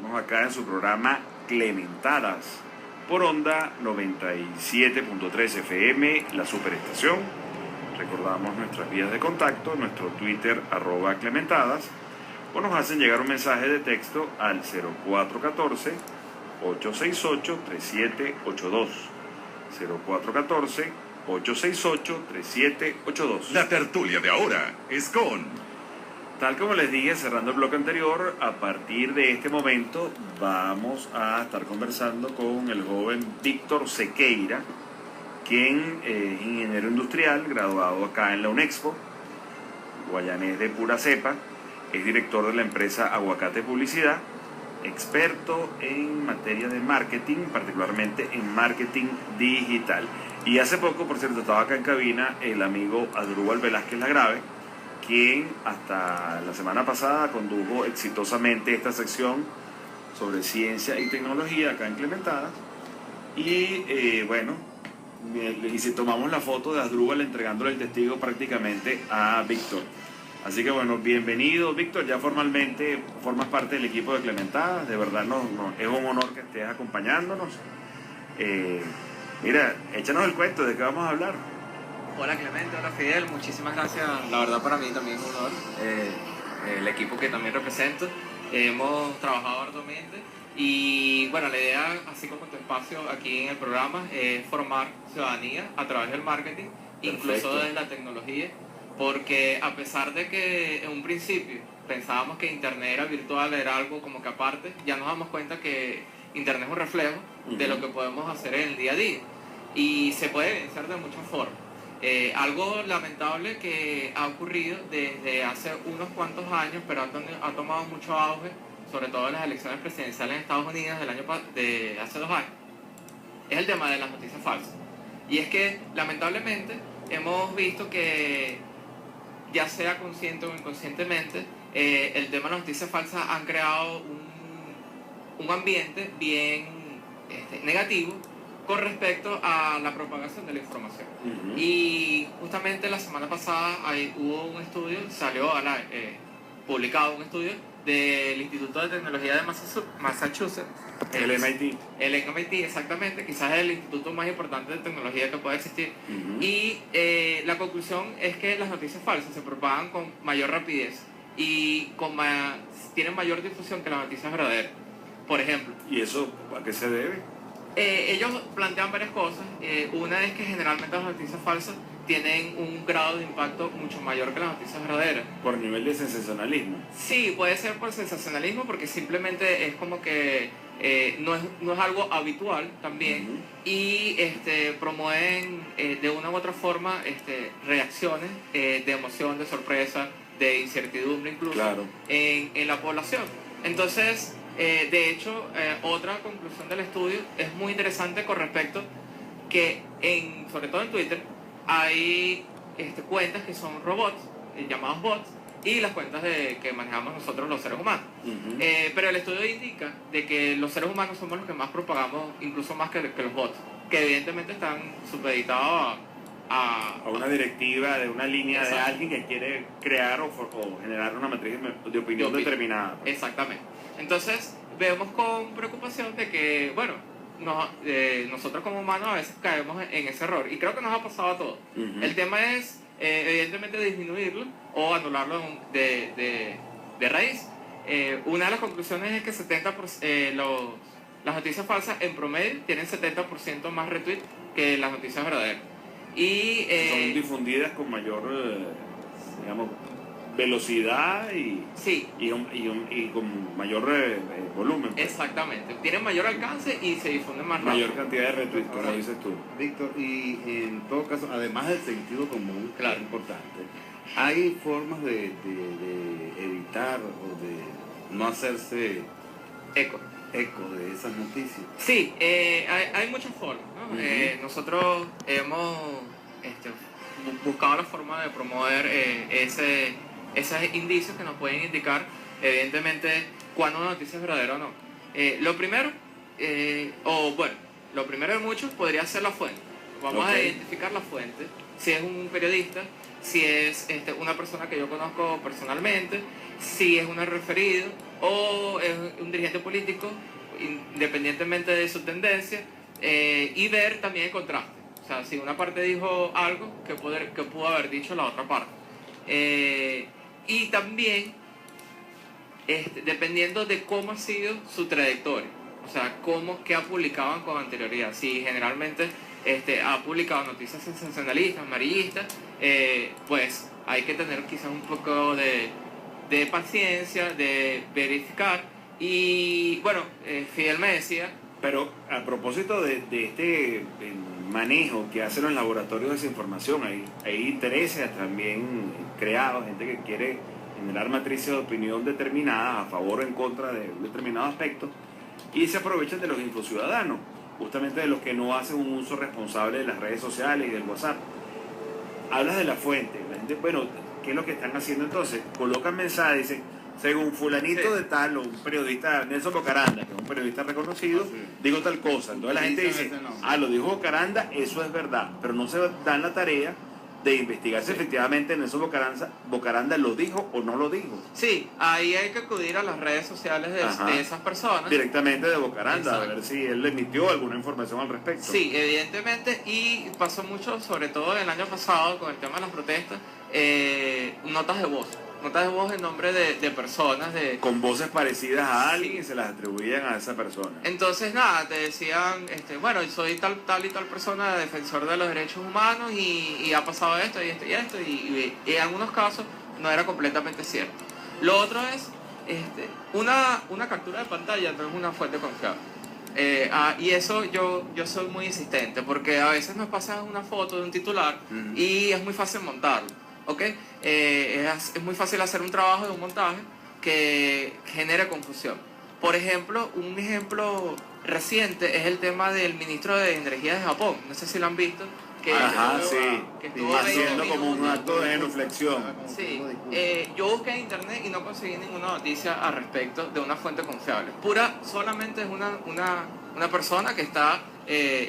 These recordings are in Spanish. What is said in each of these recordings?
Estamos acá en su programa Clementadas por Onda 97.3 FM, la superestación. Recordamos nuestras vías de contacto, nuestro Twitter @Clementadas, o nos hacen llegar un mensaje de texto al 0414-868-3782. 0414-868-3782. La tertulia de ahora es con... Tal como les dije cerrando el bloque anterior, a partir de este momento vamos a estar conversando con el joven Víctor Sequeira, quien es ingeniero industrial, graduado acá en la UNEXPO, guayanés de pura cepa, es director de la empresa Aguacate Publicidad, experto en materia de marketing, particularmente en marketing digital. Y hace poco, por cierto, estaba acá en cabina el amigo Adrúbal Velázquez Lagrave, quien hasta la semana pasada condujo exitosamente esta sección sobre ciencia y tecnología acá en Clementadas. Y bueno, y si tomamos la foto de Asdrúbal entregándole el testigo prácticamente a Víctor. Así que bueno, bienvenido Víctor, ya formalmente formas parte del equipo de Clementadas. De verdad es un honor que estés acompañándonos. Mira, échanos el cuento de qué vamos a hablar. Hola Clemente, hola Fidel, muchísimas gracias. La verdad para mí también es un honor. El equipo que también represento, hemos trabajado arduamente y bueno, la idea, así como tu espacio aquí en el programa, es formar ciudadanía a través del marketing, incluso desde la tecnología, porque a pesar de que en un principio pensábamos que Internet era virtual, era algo como que aparte, ya nos damos cuenta que Internet es un reflejo de lo que podemos hacer en el día a día y se puede evidenciar de muchas formas. Algo lamentable que ha ocurrido desde hace unos cuantos años, pero ha tomado mucho auge, sobre todo en las elecciones presidenciales en Estados Unidos de hace 2 años, es el tema de las noticias falsas. Y es que lamentablemente hemos visto que, ya sea consciente o inconscientemente, el tema de las noticias falsas han creado un ambiente bien negativo con respecto a la propagación de la información. Y justamente la semana pasada hubo un estudio, publicado un estudio del Instituto de Tecnología de Massachusetts. El MIT. El MIT, exactamente, quizás es el instituto más importante de tecnología que pueda existir. Y la conclusión es que las noticias falsas se propagan con mayor rapidez y tienen mayor difusión que las noticias verdaderas. Por ejemplo. ¿Y eso a qué se debe? Ellos plantean varias cosas. Una es que generalmente las noticias falsas tienen un grado de impacto mucho mayor que las noticias verdaderas. ¿Por nivel de sensacionalismo? Sí, puede ser por sensacionalismo, porque simplemente es como que no es algo habitual también. Y promueven de una u otra forma reacciones de emoción, de sorpresa, de incertidumbre incluso, claro, en la población. Entonces, de hecho, otra conclusión del estudio es muy interesante con respecto que, sobre todo en Twitter, hay cuentas que son robots, llamados bots, y las cuentas que manejamos nosotros los seres humanos. Pero el estudio indica de que los seres humanos somos los que más propagamos, incluso más que los bots, que evidentemente están supeditados a una directiva de una línea. Exacto. De alguien que quiere crear o generar una matriz de opinión determinada. Exactamente. Entonces, vemos con preocupación de que, bueno, nosotros como humanos a veces caemos en ese error. Y creo que nos ha pasado a todos. El tema es, evidentemente, disminuirlo o anularlo de raíz. Una de las conclusiones es que las noticias falsas, en promedio, tienen 70% más retweets que las noticias verdaderas. Y son difundidas con mayor, digamos, velocidad y con mayor volumen. Exactamente, tienen mayor alcance y se difunden más rápido. Mayor cantidad de retweets, como dices tú. Víctor, y en todo caso, además del sentido común, claro, que es importante, ¿hay formas de evitar o de no hacerse eco de esas noticias? Sí, hay muchas formas, ¿no? Nosotros hemos buscado la forma de promover esos indicios que nos pueden indicar, evidentemente, cuando una noticia es verdadera o no. Lo primero de muchos podría ser la fuente. Vamos a Ok. identificar la fuente, si es un periodista, si es una persona que yo conozco personalmente, si es un referido o es un dirigente político, independientemente de su tendencia, y ver también el contraste. O sea, si una parte dijo algo que pudo haber dicho la otra parte. Y también, dependiendo de cómo ha sido su trayectoria, o sea, qué ha publicado con anterioridad. Si generalmente ha publicado noticias sensacionalistas, amarillistas, pues hay que tener quizás un poco de paciencia, de verificar. Y bueno, Fidel me decía... Pero a propósito de este manejo que hacen los laboratorios de desinformación, hay intereses también creados, gente que quiere generar matrices de opinión determinadas a favor o en contra de un determinado aspecto, y se aprovechan de los infociudadanos, justamente de los que no hacen un uso responsable de las redes sociales y del WhatsApp. Hablas de la fuente, la gente, bueno, ¿qué es lo que están haciendo entonces? Colocan mensajes, dicen, según fulanito de tal, o un periodista, Nelson Bocaranda, que es un periodista reconocido, digo tal cosa. Entonces la gente dice, lo dijo Bocaranda, eso es verdad, pero no se dan la tarea de investigar si efectivamente Nelson Bocaranda lo dijo o no lo dijo. Sí, ahí hay que acudir a las redes sociales de esas personas. Directamente de Bocaranda, Exacto. a ver si él le emitió alguna información al respecto. Sí, evidentemente, y pasó mucho, sobre todo el año pasado, con el tema de las protestas, notas de voz en nombre de personas, Con voces parecidas a alguien Sí. y se las atribuían a esa persona. Entonces, nada, te decían, bueno, soy tal y tal persona, defensor de los derechos humanos, y ha pasado esto y esto y esto, y en algunos casos no era completamente cierto. Lo otro es, una captura de pantalla no es una fuente confiable. Y eso yo soy muy insistente, porque a veces nos pasan una foto de un titular y es muy fácil montarlo, ¿ok? Es muy fácil hacer un trabajo de un montaje que genere confusión. Por ejemplo, un ejemplo reciente es el tema del ministro de Energía de Japón. No sé si lo han visto. Que estuvo haciendo 20 como un minutos. acto de genuflexión. Sí, yo busqué en internet y no conseguí ninguna noticia al respecto de una fuente confiable. Solamente es una persona que está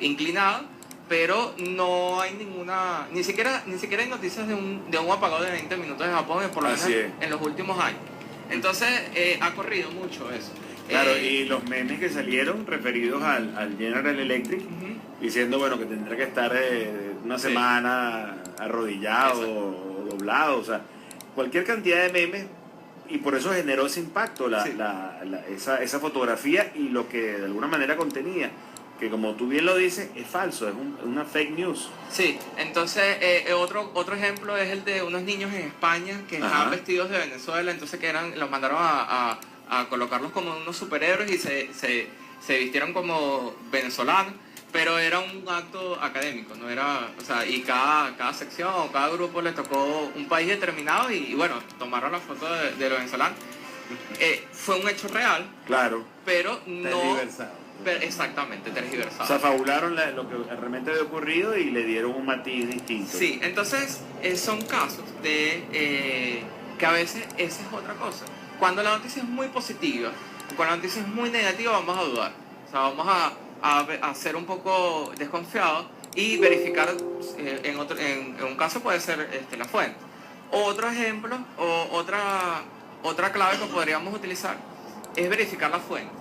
inclinada, pero no hay ninguna, ni siquiera hay noticias de un apagón de 20 minutos de Japón, por lo menos Así es. en los últimos años. Entonces, ha corrido mucho eso. Claro, y los memes que salieron referidos al General Electric, diciendo, bueno, que tendrá que estar una semana arrodillado o doblado, o sea, cualquier cantidad de memes, y por eso generó ese impacto, esa fotografía y lo que de alguna manera contenía, que como tú bien lo dices, es falso, es una fake news. Sí, entonces otro ejemplo es el de unos niños en España que estaban vestidos de Venezuela, entonces los mandaron a colocarlos como unos superhéroes y se vistieron como venezolanos, pero era un acto académico, no era, o sea, y cada sección o cada grupo le tocó un país determinado y bueno, tomaron la foto de los venezolanos. Fue un hecho real, Claro. pero no... Tergiversado. Exactamente, tergiversado. O sea, fabularon lo que realmente había ocurrido y le dieron un matiz distinto. Sí, entonces son casos de que a veces esa es otra cosa. Cuando la noticia es muy positiva, cuando la noticia es muy negativa, vamos a dudar. O sea, vamos a ser un poco desconfiados y verificar, en un caso puede ser la fuente. Otro ejemplo, o otra clave que podríamos utilizar es verificar la fuente.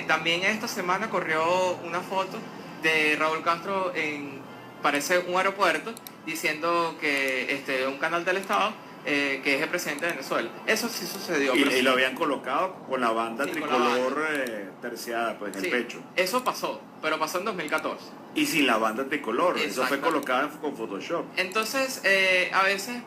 También esta semana corrió una foto de Raúl Castro parece un aeropuerto, diciendo que un canal del Estado, que es el presidente de Venezuela. Eso sí sucedió. Y lo habían colocado con la banda Sí, con la tricolor terciada pues, en el pecho. Eso pasó, pero pasó en 2014. Y sin la banda tricolor, eso fue Exacto. colocado con Photoshop. Entonces, a veces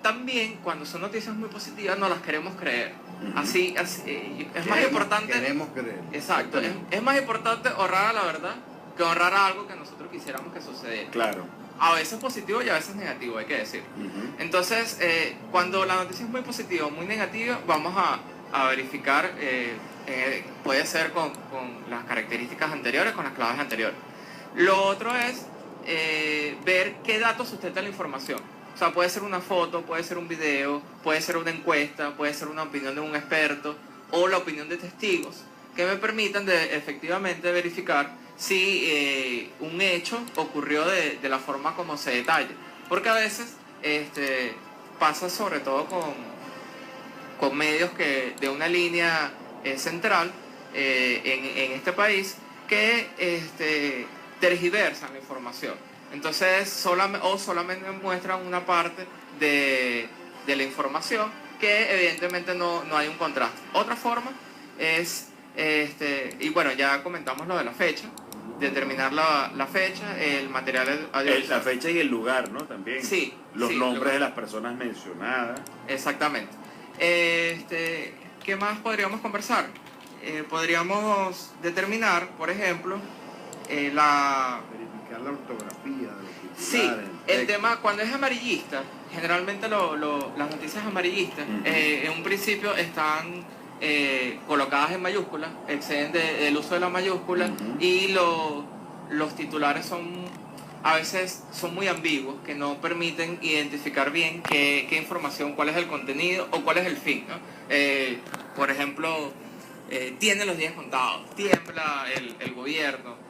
también cuando son noticias muy positivas no las queremos creer. Así es más importante. Queremos creer. Exacto. Es más importante honrar a la verdad que honrar a algo que nosotros quisiéramos que sucediera. Claro. A veces positivo y a veces negativo, hay que decir. Entonces, cuando la noticia es muy positiva o muy negativa, vamos a verificar, puede ser con las características anteriores, con las claves anteriores. Lo otro es ver qué datos sustenta la información. O sea, puede ser una foto, puede ser un video, puede ser una encuesta, puede ser una opinión de un experto o la opinión de testigos. que me permitan efectivamente verificar si un hecho ocurrió de la forma como se detalla. Porque a veces pasa sobre todo con medios de una línea central en este país que tergiversan la información. Entonces solamente muestran una parte de la información que evidentemente no hay un contraste. Otra forma es, y bueno, ya comentamos lo de la fecha, determinar la fecha, el material La fecha y el lugar, ¿no? También. Sí. Los nombres de las personas mencionadas. Exactamente. ¿Qué más podríamos conversar? Podríamos determinar, por ejemplo, verificar la ortografía de los sí, titulares, el tema cuando es amarillista, generalmente las noticias amarillistas en un principio están colocadas en mayúsculas, exceden del uso de la mayúscula y los titulares a veces son muy ambiguos, que no permiten identificar bien qué información, cuál es el contenido o cuál es el fin, ¿no? Por ejemplo, tiene los días contados, tiembla el gobierno,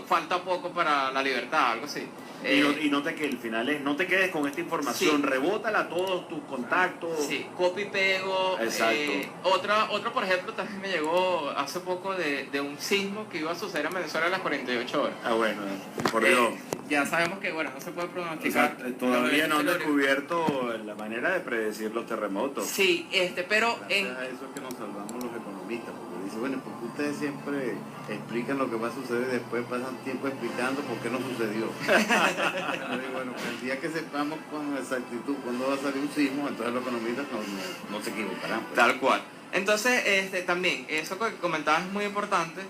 falta poco para la libertad, algo así. Y nota que el final es, no te quedes con esta información, sí. Rebótala a todos tus contactos. Sí, copy y pego. Exacto. Otra, por ejemplo, también me llegó hace poco de un sismo que iba a suceder en Venezuela a las 48 horas. Ah, bueno, por Dios. Ya sabemos que, bueno, no se puede pronosticar. O sea, todavía no han descubierto la manera de predecir los terremotos. Sí, pero gracias a eso es que nos salvamos los economistas, porque dicen, bueno, porque ustedes siempre explican lo que va a suceder y después pasan tiempo explicando por qué no sucedió. Yo digo, bueno, el día que sepamos con exactitud cuándo va a salir un sismo, entonces los economistas no se equivocarán. Pues. Tal cual. Entonces, también, eso que comentabas es muy importante,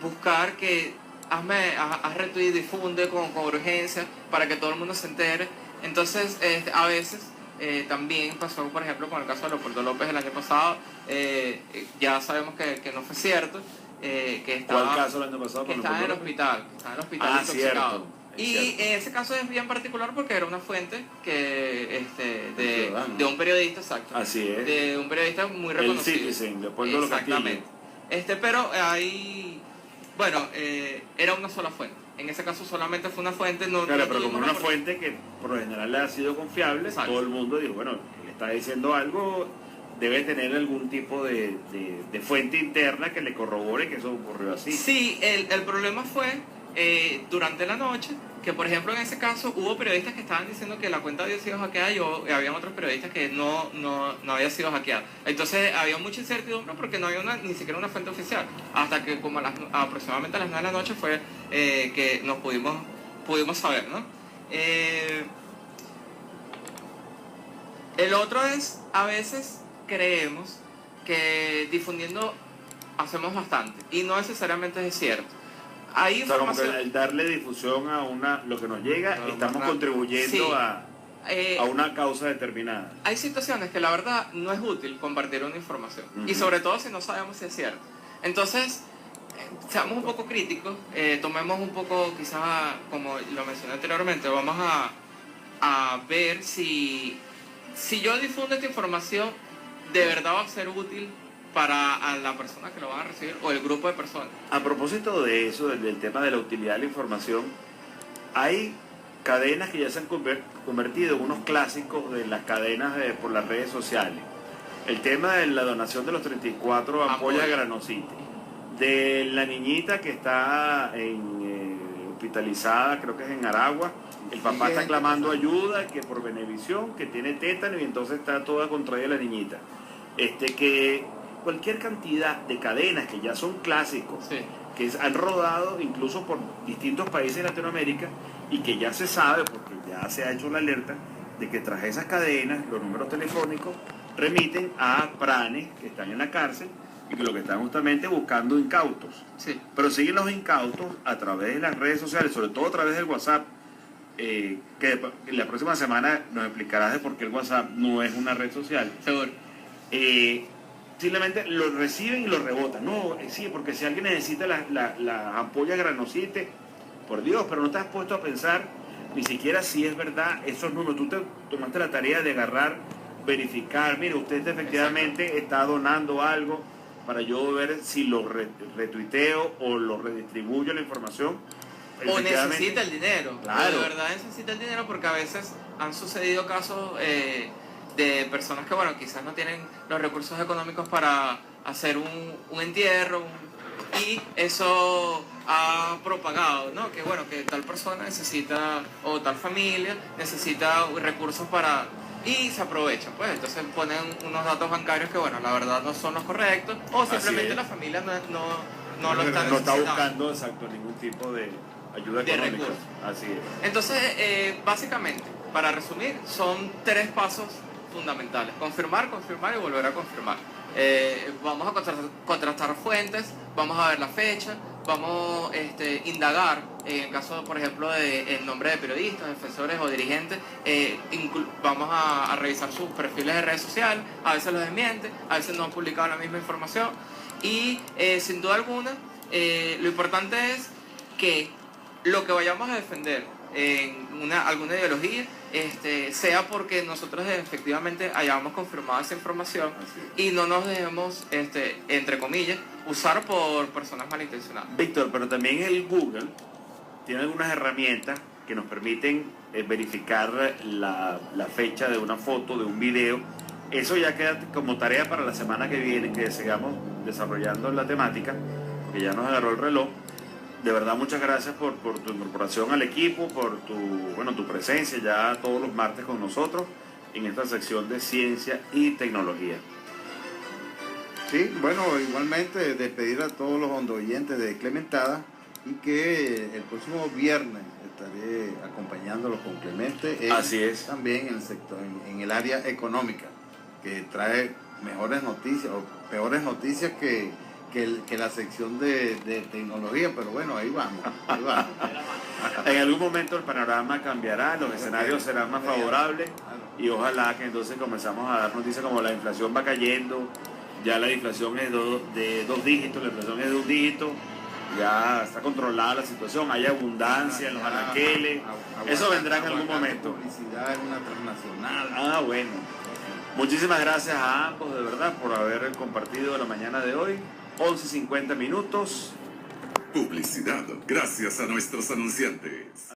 buscar que haz retweet, difunde con urgencia para que todo el mundo se entere. Entonces, a veces también pasó, por ejemplo, con el caso de Leopoldo López el año pasado, ya sabemos que no fue cierto, que estaba, ¿cuál caso el año pasado? Que estaba en el hospital, intoxicado. Cierto. Y ese caso es bien particular porque era una fuente de un periodista, exacto. Así es. De un periodista muy reconocido. El Citizen, Leopoldo López. Exactamente. Pero ahí, bueno, era una sola fuente. En ese caso solamente fue una fuente. Claro, pero como una fuente que por lo general le ha sido confiable, exacto, todo el mundo dijo, bueno, él está diciendo algo, debe tener algún tipo de fuente interna que le corrobore que eso ocurrió así. Sí, el problema fue durante la noche, que por ejemplo en ese caso hubo periodistas que estaban diciendo que la cuenta había sido hackeada y habían otros periodistas que no había sido hackeada. Entonces había mucha incertidumbre porque no había ni siquiera una fuente oficial. Hasta que como aproximadamente a las 9 de la noche fue que nos pudimos saber, ¿no? El otro es, a veces creemos que difundiendo hacemos bastante y no necesariamente es cierto. Hay información, como que el darle difusión a lo que nos llega, estamos contribuyendo a una causa determinada. Hay situaciones que la verdad no es útil compartir una información, y sobre todo si no sabemos si es cierto. Entonces, seamos un poco críticos, tomemos un poco, quizás, como lo mencioné anteriormente, vamos a ver si yo difundo esta información, de verdad va a ser útil para la persona que lo va a recibir o el grupo de personas. A propósito de eso, del tema de la utilidad de la información, hay cadenas que ya se han convertido en unos clásicos de las cadenas por las redes sociales. El tema de la donación de los 34 ampollas Granosite, de la niñita que está hospitalizada, creo que es en Aragua, el papá está clamando ayuda, que por Venevisión, que tiene tétano y entonces está toda contraída la niñita. Que cualquier cantidad de cadenas que ya son clásicos, sí, que han rodado incluso por distintos países de Latinoamérica y que ya se sabe, porque ya se ha hecho la alerta, de que tras esas cadenas los números telefónicos remiten a pranes que están en la cárcel y que lo que están justamente buscando incautos. Sí. Pero siguen los incautos a través de las redes sociales, sobre todo a través del WhatsApp, que la próxima semana nos explicarás de por qué el WhatsApp no es una red social. Seguro. Simplemente lo reciben y lo rebotan. No, sí, porque si alguien necesita la ampolla Granosite, por Dios, pero no te has puesto a pensar ni siquiera si es verdad esos números. Tú te tomaste la tarea de agarrar, verificar, mire, usted efectivamente está donando algo. para yo ver si lo retuiteo o lo redistribuyo la información. O necesita el dinero. Claro. O de verdad necesita el dinero, porque a veces han sucedido casos de personas que, bueno, quizás no tienen los recursos económicos para hacer un entierro, y eso ha propagado, ¿no? Que bueno, que tal persona necesita, o tal familia necesita recursos para... Y se aprovechan, pues entonces ponen unos datos bancarios que, bueno, la verdad no son los correctos, o simplemente la familia no lo está necesitando. No está buscando, exacto, ningún tipo de ayuda económica. Recursos. Así es. Entonces, básicamente, para resumir, son 3 pasos fundamentales: confirmar, confirmar y volver a confirmar. Vamos a contrastar fuentes, vamos a ver la fecha, vamos a indagar, en caso, por ejemplo, de el nombre de periodistas, defensores o dirigentes, vamos a revisar sus perfiles de redes sociales. A veces los desmienten, a veces no han publicado la misma información, y sin duda alguna, lo importante es que lo que vayamos a defender en alguna ideología sea porque nosotros efectivamente hayamos confirmado esa información y no nos dejemos, entre comillas, usar por personas malintencionadas. Víctor, pero también el Google tiene algunas herramientas que nos permiten verificar la fecha de una foto, de un video. Eso ya queda como tarea para la semana que viene, que sigamos desarrollando la temática, porque ya nos agarró el reloj. De verdad, muchas gracias por tu incorporación al equipo, por tu presencia ya todos los martes con nosotros en esta sección de ciencia y tecnología. Sí, bueno, igualmente despedir a todos los ondoyentes de Clementada, y que el próximo viernes estaré acompañándolos con Clemente. Así es. También en el sector, en el área económica, que trae mejores noticias o peores noticias que la sección de tecnología, pero bueno, ahí vamos. En algún momento el panorama cambiará, los escenarios serán más favorables, y ojalá que entonces comenzamos a dar noticias como la inflación va cayendo, ya la inflación es de 2 dígitos, la inflación es de 1 dígito, ya está controlada la situación, hay abundancia en los anaqueles, eso vendrá en algún momento. Publicidad en una transnacional. Ah, bueno. Muchísimas gracias a ambos, de verdad, por haber compartido la mañana de hoy. 11:50 minutos. Publicidad gracias a nuestros anunciantes.